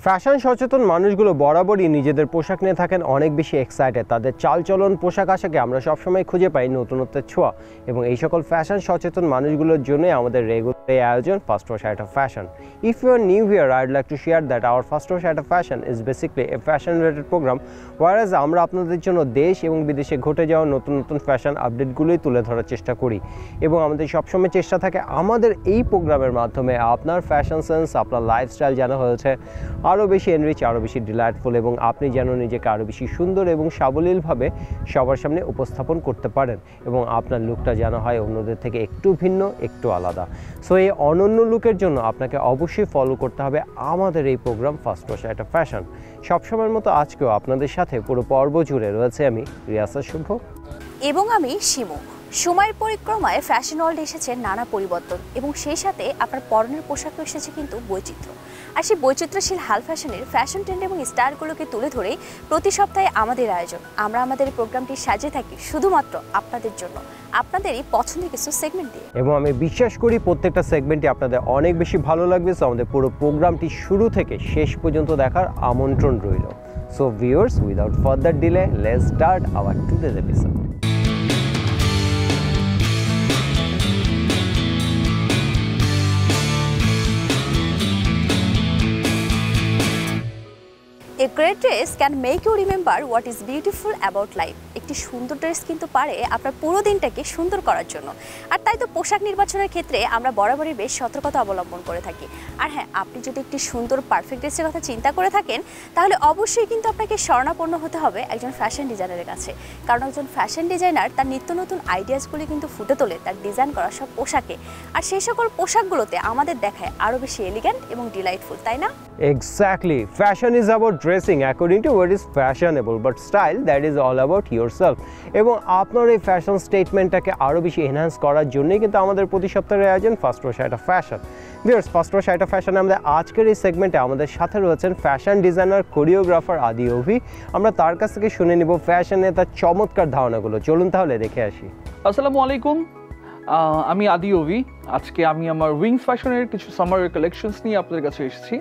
Fashion সচেতন মানুষগুলো বরাবরই নিজেদের পোশাক নিয়ে থাকেন অনেক বেশি এক্সাইটেড। তাদের চালচলন, পোশাক আশাকে আমরা সবসময় খুঁজে পাই নতুনত্বের ছোঁয়া, এবং এই সকল ফ্যাশন সচেতন মানুষগুলোর জন্যই আমাদের রেগুলার এই আয়োজন first wash it of fashion. If you are new here, I'd like to share that our First Wash Act of Fashion is basically a fashion related program, whereas আমরা আপনাদের জন্য দেশ এবং বিদেশে ঘটে যাওয়া নতুন নতুন ফ্যাশন আপডেটগুলোই তুলে ধরার চেষ্টা করি, এবং আমাদের সবসময় চেষ্টা থাকে আমাদের এই প্রোগ্রামের মাধ্যমে আপনার ফ্যাশন সেন্স, আপনার লাইফস্টাইল যেন হয়েছে আরও বেশি এনরিচ, আরও বেশি ডিলাইটফুল, এবং আপনি যেন নিজেকে আরও বেশি সুন্দর এবং সাবলীলভাবে সবার সামনে উপস্থাপন করতে পারেন, এবং আপনার লুকটা যেন হয় অন্যদের থেকে একটু ভিন্ন, একটু আলাদা। সো এই অনন্য লুকের জন্য আপনাকে অবশ্যই ফলো করতে হবে আমাদের এই programme first wash it of fashion. সবসময়ের মতো আজকেও আপনাদের সাথে পুরো পর্ব জুড়ে রয়েছে আমি রিয়াসা শুভ এবং আমি শিমু। সময়ের পরিক্রমায় ফ্যাশন ওয়ার্ল্ড এসেছে নানা পরিবর্তন, এবং সেই সাথে আপনার পরনের পোশাকও এসেছে কিন্তু বৈচিত্র্য। আর সেই বৈচিত্র্যশীল হাল ফ্যাশনের ফ্যাশন ট্রেন্ড এবং স্টাইলগুলোকে তুলে ধরেই প্রতি সপ্তাহে আমাদের আয়োজন। আমরা আমাদের এই প্রোগ্রামটি সাজিয়ে থাকি শুধুমাত্র আপনাদের জন্য, আপনাদেরই পছন্দের কিছু সেগমেন্ট দিয়ে, এবং আমি বিশ্বাস করি প্রত্যেকটা সেগমেন্টই আপনাদের অনেক বেশি ভালো লাগবে। সো আমাদের পুরো প্রোগ্রামটি শুরু থেকে শেষ পর্যন্ত দেখার আমন্ত্রণ রইল। So viewers, without further delay, let's start our today's episode. A great dress can make you remember what is beautiful about life. একটি সুন্দর ড্রেস কিন্তু পারে আপনার পুরো দিনটাকে সুন্দর করার জন্য। আর তাই তো পোশাক নির্বাচনের ক্ষেত্রে আমরা বরাবরই বেশ সতর্কতা অবলম্বন করে থাকি। আর হ্যাঁ, আপনি যদি একটি সুন্দর পারফেক্ট ড্রেসের কথা চিন্তা করে থাকেন, তাহলে অবশ্যই কিন্তু আপনাকে শরণাপন্ন হতে হবে একজন ফ্যাশন ডিজাইনারের কাছে। কারণ একজন ফ্যাশন ডিজাইনার তার নিত্য নতুন আইডিয়াসগুলি কিন্তু ফুটে তোলে তার ডিজাইন করা সব পোশাকে, আর সেই সকল পোশাকগুলোতে আমাদের দেখায় আরও বেশি এলিগ্যান্ট এবং ডিলাইটফুল, তাই না? Exactly. Fashion is about dressing according to what is fashionable, but style, that is all about yourself. এবং আপনার এই ফ্যাশন স্টেটমেন্টটাকে আরও বেশি এনহ্যান্স করার জন্যই কিন্তু আমাদের প্রতি সপ্তাহের আয়োজন first wash it of fashion. Viewers, first wash it of ফ্যাশনে আমাদের আজকের এই সেগমেন্টে আমাদের সাথে রয়েছেন ফ্যাশন ডিজাইনার, কোরিওগ্রাফার আদি অভি। আমরা তার কাছ থেকে শুনে নিব ফ্যাশনে তার চমৎকার ধারণাগুলো। চলুন তাহলে দেখে আসি। আসসালামু আলাইকুম, আমি আদি অভি। আজকে আমি আমার উইংস ফ্যাশনের কিছু সামার কালেকশনস নিয়ে আপনাদের কাছে এসেছি।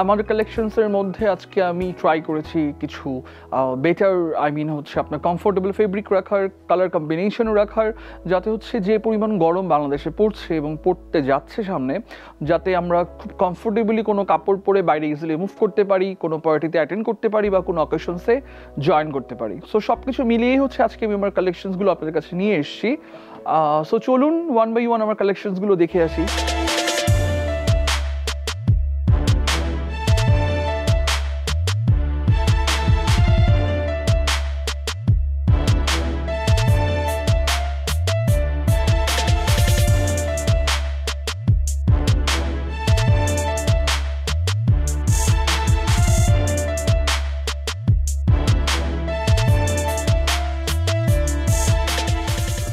আমাদের কালেকশনসের মধ্যে আজকে আমি ট্রাই করেছি কিছু বেটার, হচ্ছে আপনার কমফোর্টেবল ফেব্রিক রাখার, কালার কম্বিনেশনও রাখার, যাতে হচ্ছে যে পরিমাণ গরম বাংলাদেশে পড়ছে এবং পড়তে যাচ্ছে সামনে, যাতে আমরা খুব কমফোর্টেবলি কোনো কাপড় পরে বাইরে ইজিলি মুভ করতে পারি, কোনো পার্টিতে অ্যাটেন্ড করতে পারি বা কোনো অকেশনসে জয়েন করতে পারি। সো সব কিছু মিলিয়েই হচ্ছে আজকে আমি আমার কালেকশনসগুলো আপনাদের কাছে নিয়ে এসেছি। সো চলুন ওয়ান বাই ওয়ান আমার কালেকশনসগুলো দেখে আসি।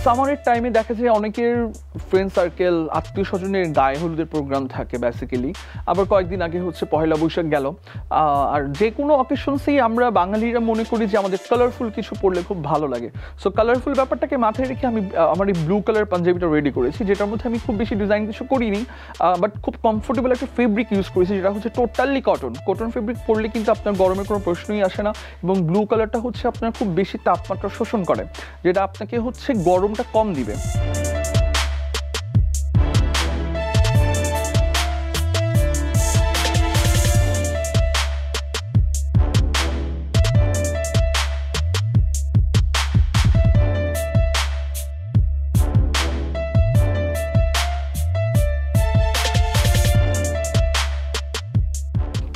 সামারের টাইমে দেখা যায় অনেকের ফ্রেন্ড সার্কেল, আত্মীয় স্বজনের গায়ে হলুদের প্রোগ্রাম থাকে বেসিক্যালি। আবার কয়েকদিন আগে হচ্ছে পহেলা বৈশাখ গেল, আর যে কোনো অকেশনসেই আমরা বাঙালিরা মনে করি যে আমাদের কালারফুল কিছু পরলে খুব ভালো লাগে। সো কালারফুল ব্যাপারটাকে মাথায় রেখে আমি আমার এই ব্লু কালার পাঞ্জাবিটা রেডি করেছি, যেটার মধ্যে আমি খুব বেশি ডিজাইন কিছু করিনি, বাট খুব কমফোর্টেবল একটা ফেব্রিক ইউজ করেছি, যেটা হচ্ছে টোটালি কটন ফেব্রিক। পরলে কিন্তু আপনার গরমের কোনো প্রশ্নই আসে না, এবং ব্লু কালারটা হচ্ছে আপনার খুব বেশি তাপমাত্রা শোষণ করে, যেটা আপনাকে হচ্ছে গরমটা কম দিবে।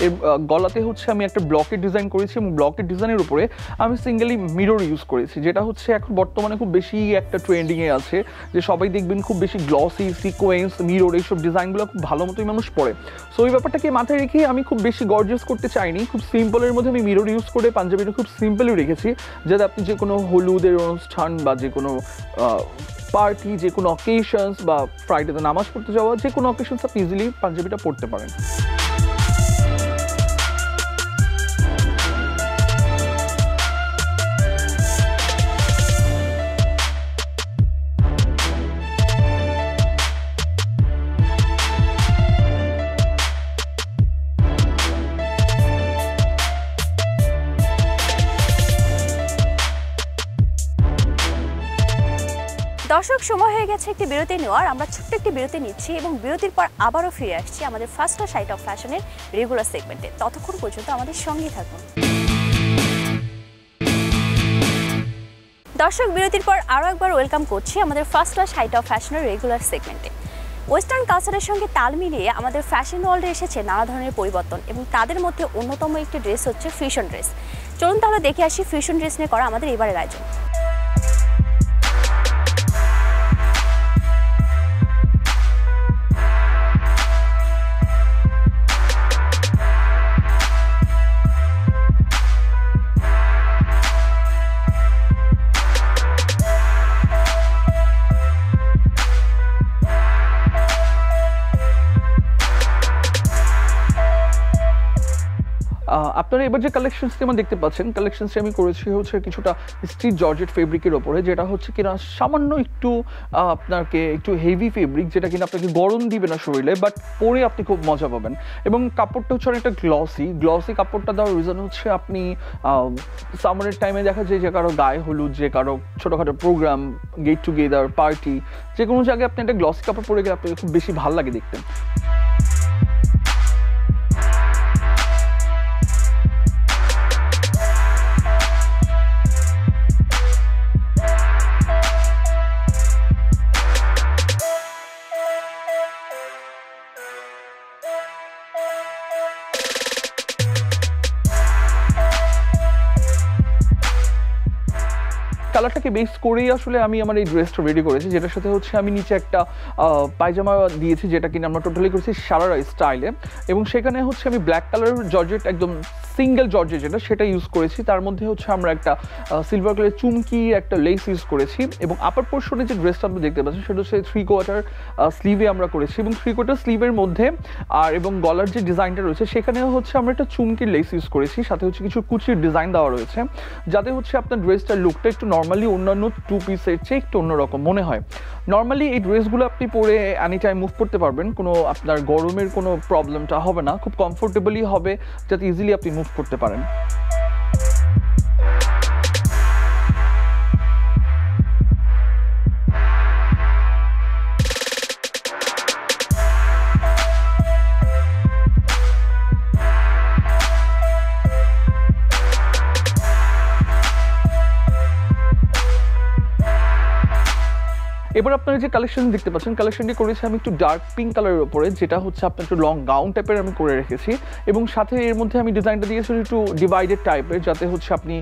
এর গলাতে হচ্ছে আমি একটা ব্লকের ডিজাইন করেছি, এবং ব্লকের ডিজাইনের উপরে আমি সিঙ্গেলি মিরর ইউজ করেছি, যেটা হচ্ছে এখন বর্তমানে খুব বেশি একটা ট্রেন্ডিংয়ে আছে, যে সবাই দেখবেন খুব বেশি গ্লসি, সিকোয়েন্স, মিরর, এইসব ডিজাইনগুলো খুব ভালো মতোই মানুষ পরে। সো ওই ব্যাপারটাকে মাথায় রেখে আমি খুব বেশি গর্জিয়াস করতে চাইনি, খুব সিম্পলের মধ্যে আমি মিরর ইউজ করে পাঞ্জাবিটা খুব সিম্পলই রেখেছি, যাতে আপনি যে কোনো হলুদের অনুষ্ঠান বা যে কোনো পার্টি, যে কোনো অকেশনস বা ফ্রাইডেতে নামাজ পড়তে যাওয়া, যে কোনো অকেশনস আপনি ইজিলি পাঞ্জাবিটা পরতে পারেন। দর্শক, সময় হয়ে গেছে একটি বিরতি নেওয়ার। আমরা ছোট্ট একটি বিরতি নিচ্ছি এবং বিরতির পর আবারও ফিরে আসছি আমাদের ফার্স্ট ক্লাস সাইট অফ ফ্যাশনের রেগুলার সেগমেন্টে। ততক্ষণ পর্যন্ত আমাদের সঙ্গেই থাকুন। দর্শক, বিরতির পর আরও একবার ওয়েলকাম করছি আমাদের ফার্স্ট ক্লাস সাইট অফ ফ্যাশনের রেগুলার সেগমেন্টে। ওয়েস্টার্ন কালচারের সঙ্গে তাল মিলিয়ে আমাদের ফ্যাশন ওয়ার্ল্ডে এসেছে নানা ধরনের পরিবর্তন এবং তাদের মধ্যে অন্যতম একটি ড্রেস হচ্ছে ফিউশন ড্রেস। চলুন তাহলে দেখে আসি ফিউশন ড্রেস নিয়ে করা আমাদের এবারের আয়োজন। আপনারা এবার যে কালেকশনসটি আমরা দেখতে পাচ্ছেন, কালেকশনসটি আমি করেছি হচ্ছে কিছুটা স্ট্রিট জর্জেট ফেব্রিকের ওপরে, যেটা হচ্ছে কিনা সামান্য একটু আপনাকে একটু হেভি ফেব্রিক, যেটা কিনা আপনাকে গরম দিবে না শরীরে, বাট পরে আপনি খুব মজা পাবেন। এবং কাপড়টা হচ্ছে অনেকটা গ্লসি কাপড়টা দেওয়ার রিজন হচ্ছে আপনি সামারের টাইমে দেখা যায় যে কারো গায়ে হলুদ, যে কারো ছোটোখাটো প্রোগ্রাম, গেট টুগেদার, পার্টি, যে কোনো জায়গায় আপনি একটা গ্লসি কাপড় পরে গেলে আপনাকে খুব বেশি ভালো লাগে দেখতে। কালারটাকে বেস করেই আসলে আমি আমার এই ড্রেসটা রেডি করেছি, যেটার সাথে হচ্ছে আমি নিচে একটা পায়জামা দিয়েছি, যেটা কিনা আমরা টোটালি করেছি সারারা স্টাইলে। এবং সেখানে হচ্ছে আমি ব্ল্যাক কালার জর্জেট, একদম সিঙ্গেল জর্জেট সেটা ইউজ করেছি। তার মধ্যে হচ্ছে আমরা একটা সিলভার কালারের চুমকি একটা লেস ইউজ করেছি। এবং আপার পোর্শনে যে ড্রেসটা আপনি দেখতে পাচ্ছেন সেটা হচ্ছে 3/4 স্লিভে আমরা করেছি। এবং 3/4 স্লিভের মধ্যে এবং গলার যে ডিজাইনটা রয়েছে সেখানেও হচ্ছে আমরা একটা চুমকির লেস ইউজ করেছি, সাথে হচ্ছে কিছু কুচির ডিজাইন দেওয়া রয়েছে, যাতে হচ্ছে আপনার ড্রেসটার লুকটা একটু নর্মালি অন্যান্য 2 পিসের চেয়ে একটু অন্যরকম মনে হয়। নর্মালি এই ড্রেসগুলো আপনি পরে এনি টাইম মুভ করতে পারবেন, কোনো আপনার গরমের কোনো প্রবলেমটা হবে না, খুব কমফোর্টেবলই হবে, যাতে ইজিলি আপনি মুভ করতে পারেন। এবার আপনারা যে কালেকশন দেখতে পাচ্ছেন, কালেকশনটি করেছি আমি একটু ডার্ক পিঙ্ক কালারের উপরে, যেটা হচ্ছে আপনার একটু লং গাউন টাইপের আমি করে রেখেছি। এবং সাথে এর মধ্যে আমি ডিজাইনটা দিয়েছি একটু ডিভাইডেড টাইপের, যাতে হচ্ছে আপনি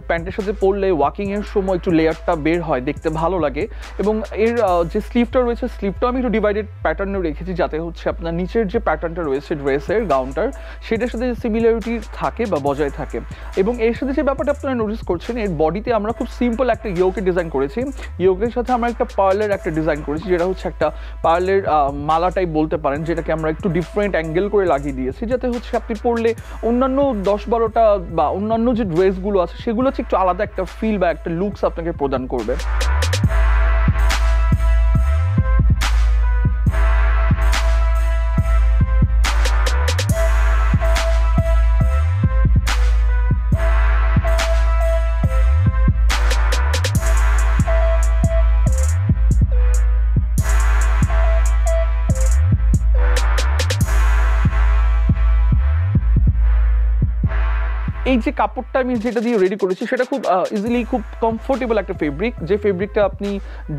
প্যান্টের সাথে পরলে ওয়াকিংয়ের সময় একটু লেয়ারটা বের হয়, দেখতে ভালো লাগে। এবং এর যে স্লিভটা রয়েছে, স্লিভটাও আমি একটু ডিভাইডেড প্যাটার্নে রেখেছি, যাতে হচ্ছে আপনার নিচের যে প্যাটার্নটা রয়েছে ড্রেসের গাউনটার, সেটার সাথে সিমিলারিটি থাকে বা বজায় থাকে। এবং এর সাথে যে ব্যাপারটা আপনারা নোটিস করছেন, এর বডিতে আমরা খুব সিম্পল একটা ইয়োকের ডিজাইন করেছি। ইয়োকের সাথে আমরা একটা পার্লের একটা ডিজাইন করেছি, যেটা হচ্ছে একটা পার্লের মালা টাইপ বলতে পারেন, যেটাকে আমরা একটু ডিফারেন্ট অ্যাঙ্গেল করে লাগিয়ে দিয়েছি, যাতে হচ্ছে আপনি পরলে অন্যান্য 10-12টা বা অন্যান্য যে ড্রেসগুলো আছে সেগুলো হচ্ছে একটু আলাদা একটা ফিল বা একটা লুকস আপনাকে প্রদান করবে। এই যে কাপড়টা আমি যেটা দিয়ে রেডি করেছি সেটা খুব ইজিলি খুব কমফোর্টেবল একটা ফেব্রিক, যে ফেব্রিকটা আপনি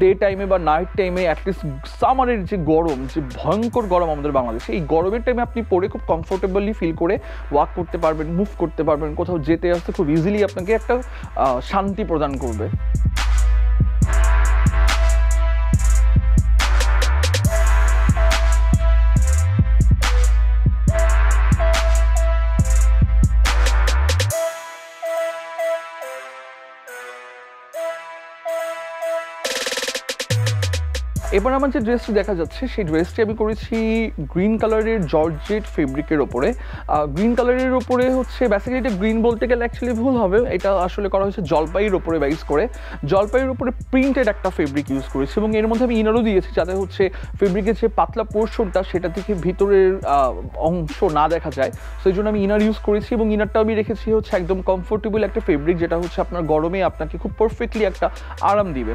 ডে টাইমে বা নাইট টাইমে অ্যাটলিস্ট সামারের যে গরম, যে ভয়ঙ্কর গরম আমাদের বাংলাদেশে, এই গরমের টাইমে আপনি পরে খুব কমফোর্টেবলি ফিল করে ওয়াক করতে পারবেন, মুভ করতে পারবেন, কোথাও যেতে আসতে খুব ইজিলি আপনাকে একটা শান্তি প্রদান করবে। এবার আমার যে ড্রেসটি দেখা যাচ্ছে সেই ড্রেসটি আমি করেছি গ্রিন কালারের জর্জেট ফেব্রিকের ওপরে। গ্রিন কালারের ওপরে হচ্ছে বেসিক্যালি এটা গ্রিন বলতে গেলে অ্যাকচুয়ালি ভুল হবে, এটা আসলে করা হয়েছে জলপাইয়ের ওপরে বেস করে। জলপাইয়ের ওপরে প্রিন্টেড একটা ফেব্রিক ইউজ করেছি এবং এর মধ্যে আমি ইনারও দিয়েছি, যাতে হচ্ছে ফেব্রিকের যে পাতলা পোর্শনটা সেটা থেকে ভিতরের অংশ না দেখা যায়, সেই জন্য আমি ইনার ইউজ করেছি। এবং ইনারটা আমি রেখেছি হচ্ছে একদম কমফোর্টেবল একটা ফেব্রিক, যেটা হচ্ছে আপনার গরমে আপনাকে খুব পারফেক্টলি একটা আরাম দিবে।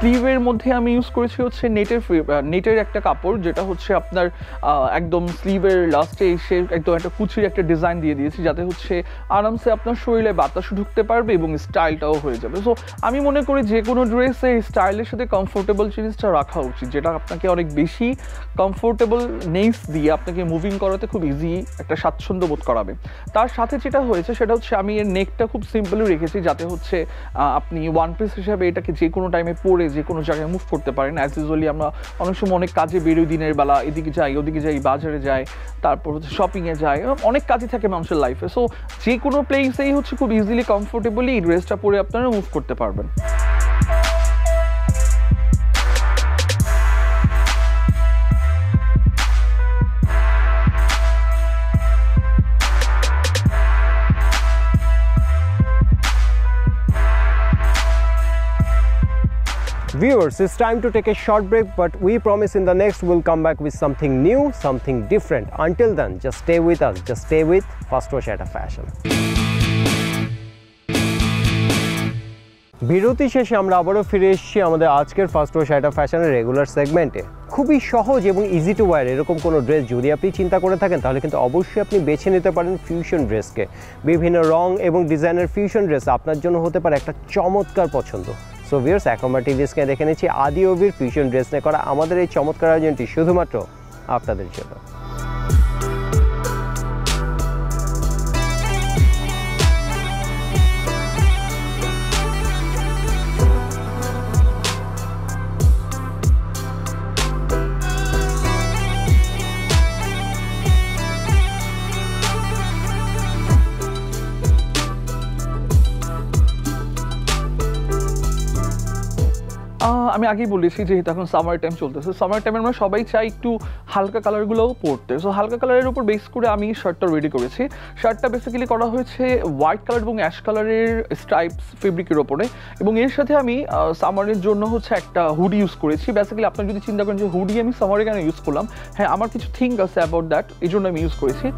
স্লিভের মধ্যে আমি ইউজ করেছি হচ্ছে নেটের একটা কাপড়, যেটা হচ্ছে আপনার একদম স্লিভের লাস্টে এসে একদম একটা কুচির একটা ডিজাইন দিয়ে দিয়েছি, যাতে হচ্ছে আরামসে আপনার শরীরে বাতাস ঢুকতে পারবে এবং স্টাইলটাও হয়ে যাবে। সো আমি মনে করি যে কোনো ড্রেসে স্টাইলের সাথে কমফোর্টেবল জিনিসটা রাখা উচিত, যেটা আপনাকে অনেক বেশি কমফোর্টেবল নেস দিয়ে আপনাকে মুভিং করাতে খুব ইজি একটা স্বাচ্ছন্দ্য বোধ করাবে। তার সাথে যেটা হয়েছে সেটা হচ্ছে আমি এর নেকটা খুব সিম্পলি রেখেছি, যাতে হচ্ছে আপনি ওয়ান পিস হিসাবে এটাকে যে কোনো টাইমে পরে যে কোনো জায়গায় মুভ করতে পারেন। অ্যাজ ইউজুয়ালি আমরা অনেক সময় অনেক কাজে বেরোই, দিনের বেলা এদিকে যাই ওদিকে যাই, বাজারে যাই, তারপর হচ্ছে শপিংয়ে যাই, অনেক কাজই থাকে মানুষের লাইফে। সো যে কোনো প্লেসেই হচ্ছে খুব ইজিলি কমফোর্টেবলি এই ড্রেসটা পরে আপনারা মুভ করতে পারবেন। Viewers, it's time to take a short break, but we promise in the next we'll come back with something new, something different. Until then, just stay with us, just stay with First Wash at a Fashion. বিরতি শেষে আমরা আবারও ফিরে এসেছি আমাদের আজকের first wash এট আ ফ্যাশনের regular সেগমেন্টে। খুবই সহজ এবং ইজি টু ওয়্যার এরকম কোনো ড্রেস যদি আপনি চিন্তা করে থাকেন, তাহলে কিন্তু অবশ্যই আপনি বেছে নিতে পারেন ফিউশন ড্রেসকে। বিভিন্ন রং এবং ডিজাইনের ফিউশন ড্রেস আপনার জন্য হতে পারে একটা চমৎকার পছন্দ। সো ভিউয়ার্স, এখন আমরা টিভি স্ক্রিনে দেখে নিচ্ছি আদি ওভির ফিউশন ড্রেস নিয়ে করা আমাদের এই চমৎকার আয়োজনটি শুধুমাত্র আপনাদের জন্য। আমি আগেই বলেছি যেহেতু এখন সামার টাইম চলতেছে, সামার টাইমে আমরা সবাই চাই একটু হালকা কালারগুলোও পরতে। সো হালকা কালারের উপর বেস করে আমি শার্টটা রেডি করেছি। শার্টটা বেসিক্যালি করা হয়েছে হোয়াইট কালার এবং অ্যাশ কালারের স্ট্রাইপস ফেব্রিকের ওপরে, এবং এর সাথে আমি সামারের জন্য হচ্ছে একটা হুডি ইউজ করেছি। বেসিক্যালি আপনারা যদি চিন্তা করেন যে হুডি আমি সামারে কেন ইউজ করলাম, হ্যাঁ আমার কিছু থিঙ্ক আছে অ্যাবাউট দ্যাট, এই জন্য আমি ইউজ করেছি।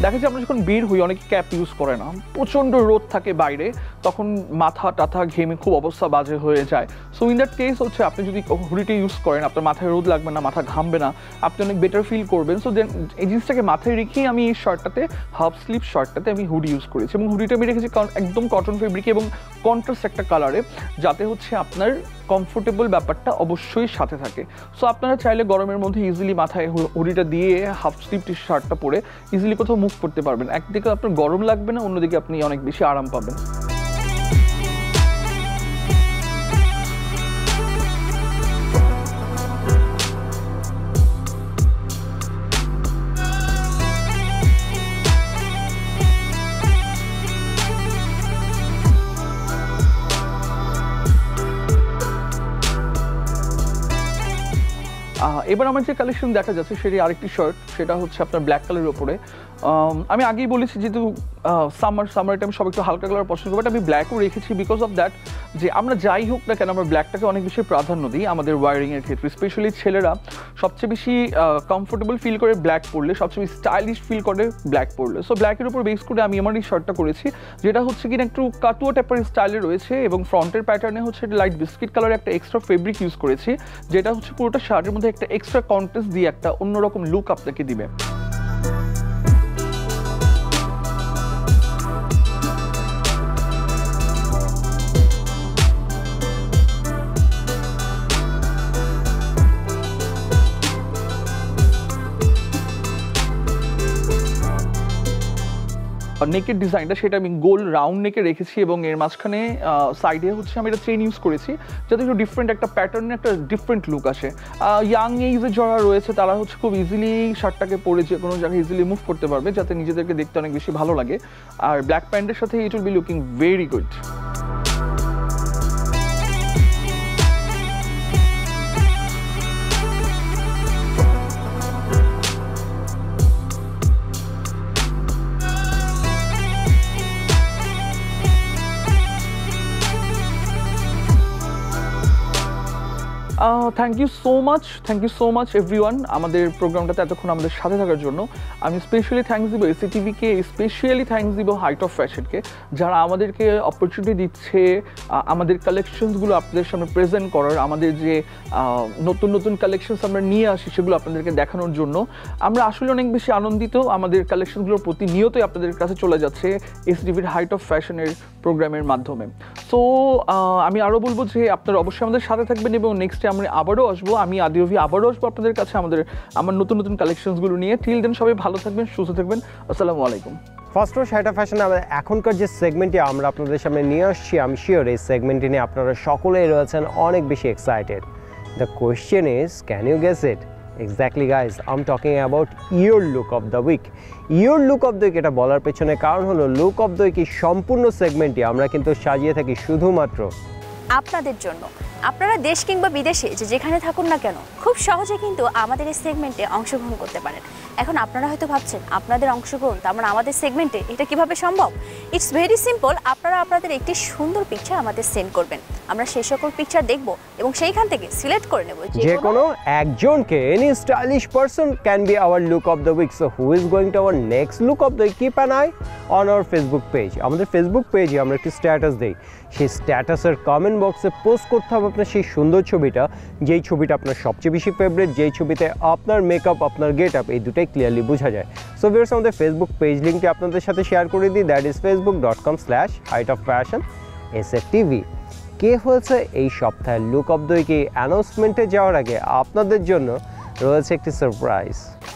দেখা যায় আমরা যখন বের হই অনেকে ক্যাপ ইউজ করে না, প্রচণ্ড রোদ থাকে বাইরে, তখন মাথা টাথা ঘেমে খুব অবস্থা বাজে হয়ে যায়। সো ইন দ্যাট কেস হচ্ছে আপনি যদি হুডিটা ইউজ করেন, আপনার মাথায় রোদ লাগবে না, মাথা ঘামবে না, আপনি অনেক বেটার ফিল করবেন। সো দেন এই জিনিসটাকে মাথায় রেখেই আমি এই শার্টটাতে, হাফ স্লিভ শার্টটাতে আমি হুডি ইউজ করেছি, এবং হুডিটা আমি রেখেছি একদম কটন ফেব্রিক এবং কন্ট্রাস্ট একটা কালারে, যাতে হচ্ছে আপনার কমফোর্টেবল ব্যাপারটা অবশ্যই সাথে থাকে। সো আপনারা চাইলে গরমের মধ্যে ইজিলি মাথায় হুডিটা দিয়ে হাফ স্লিভ টি শার্টটা পরে ইজিলি কোথাও মুভ করতে পারবেন। একদিকে আপনার গরম লাগবে না, অন্যদিকে আপনি অনেক বেশি আরাম পাবেন। এবার আমার যে কালেকশন দেখা যাচ্ছে সেটি আরেকটি শার্ট, সেটা হচ্ছে আপনার ব্ল্যাক কালারের ওপরে। আমি আগেই বলেছি যেহেতু সামার টাইম সবাই একটু হালকা কালার পছন্দ করে, বাট আমি ব্ল্যাকও রেখেছি বিকজ অফ দ্যাট, যে আমরা যাই হোক না কেন আমরা ব্ল্যাকটাকে অনেক বেশি প্রাধান্য দিই আমাদের ওয়ারিংয়ের ক্ষেত্রে। স্পেশালি ছেলেরা সবচেয়ে বেশি কমফোর্টেবল ফিল করে ব্ল্যাক পরলে, সবচেয়ে বেশি স্টাইলিশ ফিল করে ব্ল্যাক পরলে। সো ব্ল্যাকের উপর বেস করে আমি আমার এই শার্টটা করেছি, যেটা হচ্ছে কিনা একটু কাটুয়া টাইপের স্টাইলে রয়েছে, এবং ফ্রন্টের প্যাটার্নে হচ্ছে লাইট বিস্কিট কালারের একটা এক্সট্রা ফেব্রিক ইউজ করেছি, যেটা হচ্ছে পুরোটা শার্টের মধ্যে একটা এক্সট্রা কন্ট্রাস্ট দিয়ে একটা অন্যরকম লুক আপনাকে দিবে। নেকের ডিজাইনটা সেটা আমি গোল রাউন্ড নেকে রেখেছি, এবং এর মাঝখানে সাইডে হচ্ছে আমি একটা চেইন ইউজ করেছি, যাতে একটু ডিফারেন্ট একটা প্যাটার্নে একটা ডিফারেন্ট লুক আসে। ইয়াং এইজে যারা রয়েছে তারা হচ্ছে খুব ইজিলি শার্টটাকে পরে যে কোনো জায়গায় ইজিলি মুভ করতে পারবে, যাতে নিজেদেরকে দেখতে অনেক বেশি ভালো লাগে। আর ব্ল্যাক প্যান্টের সাথে it will be looking very good. Thank you so much everyone আমাদের প্রোগ্রামটাতে এতক্ষণ আমাদের সাথে থাকার জন্য। আমি স্পেশালি থ্যাঙ্কস দিব এসিটিভিকে, স্পেশালি থ্যাঙ্কস দিব হাইট অফ ফ্যাশনকে, যারা আমাদেরকে অপরচুনিটি দিচ্ছে আমাদের কালেকশনসগুলো আপনাদের সামনে প্রেজেন্ট করার, আমাদের যে নতুন নতুন কালেকশনস আমরা নিয়ে আসি সেগুলো আপনাদেরকে দেখানোর জন্য। আমরা আসলে অনেক বেশি আনন্দিত, আমাদের কালেকশনসগুলোর প্রতিনিয়তই আপনাদের কাছে চলে যাচ্ছে এসিটিভির হাইট অফ ফ্যাশনের প্রোগ্রামের মাধ্যমে। সো আমি আরও বলবো যে আপনারা অবশ্যই আমাদের সাথে থাকবেন এবং নেক্সটে আমরা আবারও আসবো, আমি আদি অভি আবারও আসবো আপনাদের কাছে আমার নতুন নতুন কালেকশনসগুলো নিয়ে। টিল দেন সবাই ভালো থাকবেন, সুস্থ থাকবেন। আসসালামু আলাইকুম। First row height of fashion আমাদের এখনকার যে সেগমেন্টটি আমরা আপনাদের সামনে নিয়ে আসছি, আমি শিওর এই সেগমেন্টটি নিয়ে আপনারা সকলেই রয়েছেন অনেক বেশি excited. The question is, can you guess it? Exactly guys, I am talking about your look of the week. Your look of the week এটা বলার পেছনে কারণ হলো লুক অফ দ্য উইক এই সম্পূর্ণ সেগমেন্টটি আমরা কিন্তু সাজিয়ে থাকি শুধুমাত্র আপনাদের জন্য। আপনারা দেশ কিংবা বিদেশে যেখানে থাকুন না কেন খুব সহজে কিন্তু আমাদের এই সেগমেন্টে অংশগ্রহণ করতে পারেন। এখন আপনারা হয়তো ভাবছেন আপনাদের অংশগ্রহণ তার মানে আমাদের সেগমেন্টে এটা কিভাবে সম্ভব? It's very simple. আপনারা আপনাদের একটি সুন্দর পিকচার আমাদের সেন্ড করবেন, আমরা সেই সকল পিকচার দেখব এবং সেইখান থেকে সিলেক্ট করে নেব যে কোনো একজনকে। Any stylish person can be our look of the week. So who is going to our next look of the week? Keep an eye on our Facebook page. আমাদের ফেসবুক পেজে আমরা একটি স্ট্যাটাস দিই, সেই স্ট্যাটাসের কমেন্ট বক্সে post করতে হবে আপনার সেই সুন্দর ছবিটা, যেই ছবিটা আপনার সবচেয়ে বেশি ফেভারিট, যেই ছবিতে আপনার মেকআপ আপনার গেট আপ এই দুটাই ক্লিয়ারলি বোঝা যায়। সো ভিউয়ার্স, আমাদের ফেসবুক পেজ লিঙ্কটি আপনাদের সাথে শেয়ার করে দিই, দ্যাট ইজ facebook.com/heightofFashionSFTV। কে হয়েছে এই সপ্তাহের লুক অফ দ্য উইক অ্যানাউন্সমেন্টে যাওয়ার আগে আপনাদের জন্য রয়েছে একটি সারপ্রাইজ।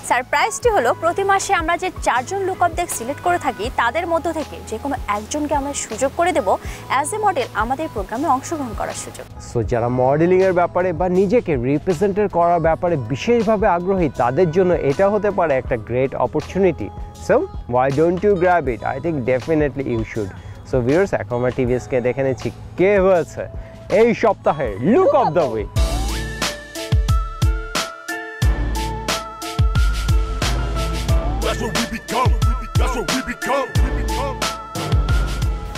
সারপ্রাইজটি হলো প্রতি মাসে আমরা যে 4 জন look of the week select করে থাকি তাদের মধ্য থেকে যে কোনো একজনকে আমরা সুযোগ করে দেব অ্যাজ এ মডেল আমাদের প্রোগ্রামে অংশগ্রহণ করার সুযোগ। সো যারা মডেলিংয়ের ব্যাপারে বা নিজেকে রিপ্রেজেন্টের করার ব্যাপারে বিশেষভাবে আগ্রহী তাদের জন্য এটা হতে পারে একটা great opportunity. So why don't you grab it? I think definitely you should. So viewers, এখন আমরা টিভিএসকে দেখে নিচ্ছি কে হয়েছে এই সপ্তাহের লুক অফ দ্য উইক।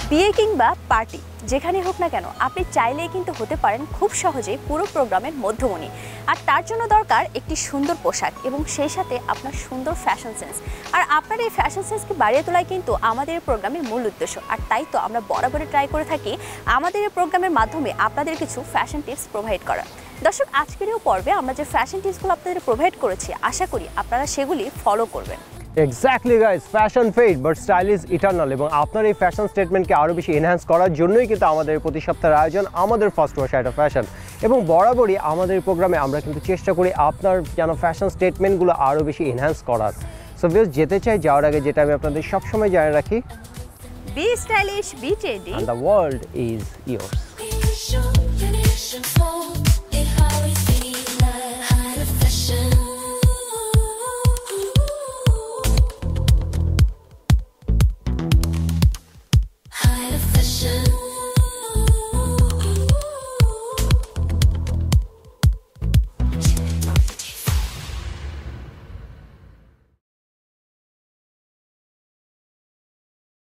বিয়ে কিংবা পার্টি যেখানে হোক না কেন আপনি চাইলেই কিন্তু হতে পারেন খুব সহজেই পুরো প্রোগ্রামের মধ্যমণি। আর তার জন্য দরকার একটি সুন্দর পোশাক এবং সেই সাথে আপনার সুন্দর ফ্যাশন সেন্স। আর আপনার এই ফ্যাশন সেন্সকে বাড়িয়ে তোলাই কিন্তু আমাদের এই প্রোগ্রামের মূল উদ্দেশ্য। আর তাই তো আমরা বরাবরই ট্রাই করে থাকি আমাদের এই প্রোগ্রামের মাধ্যমে আপনাদের কিছু ফ্যাশন টিপস প্রোভাইড করা। দর্শক, আজকের এই পর্বে আমরা যে ফ্যাশন টিপসগুলো আপনাদের প্রোভাইড করেছি আশা করি আপনারা সেগুলি ফলো করবেন। Exactly guys, fashion fade but style is eternal. এবং আপনার এই ফ্যাশন স্টেটমেন্টকে আরও বেশি এনহ্যান্স করার জন্যই কিন্তু আমাদের প্রতি সপ্তাহের আয়োজন আমাদের first wash height of fashion. এবং বরাবরই আমাদের প্রোগ্রামে আমরা কিন্তু চেষ্টা করি আপনার যেন ফ্যাশন স্টেটমেন্টগুলো আরও বেশি এনহ্যান্স করার। সো ভিউয়ার্স, যেতে চাই যাওয়ার আগে যেটা আমি আপনাদের সবসময় জানিয়ে রাখি, be stylish, be trendy, and the world is yours. High fashion.